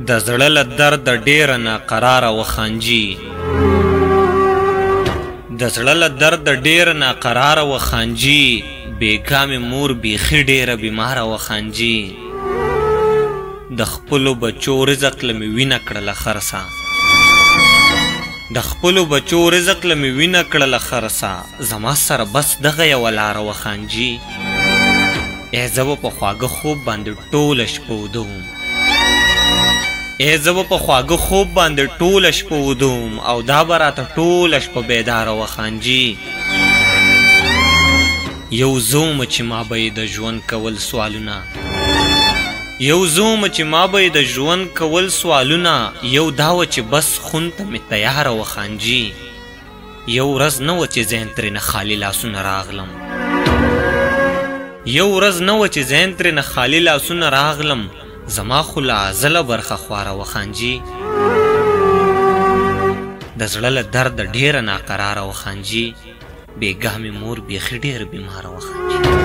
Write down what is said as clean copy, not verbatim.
د زړه له درده ډېره ناقراره وخانجي د زړه له درده ډېره ناقراره وخانجي بېګا مې مور بیخي ډېره بیماره وخانجي د خپلو بچو رزق له مې وینه کړله خرڅه د خپلو بچو رزق له مې وینه کړله خرڅه زما سره بس دغه یوه لاره وخانجي زه به په خواږه خوب باندې ټوله شپه وده وم زه به په خواږه خوب باندې ټوله شپه وده وم او دا به راته ټوله شپه بیداره وخانجي یو زه ومه چې ما به یې د ژوند کول سوالونه یو زه ومه چې ما به یې د ژوند کول سوالونه یو دا وه چې بس خون ته مې تیاره وخانجي یو ورځ نه وه چې ذهن ترېنه خالي لاسونه راغلم یو ورځ نه وه چې ذهن ترېنه خالي لاسونه راغلم زما خو له عضله برخه خواره وخانجي د زړه له درده ډېره ناقراره وخانجي بېګاه مې مور بیخي ډېره بیماره وخانجي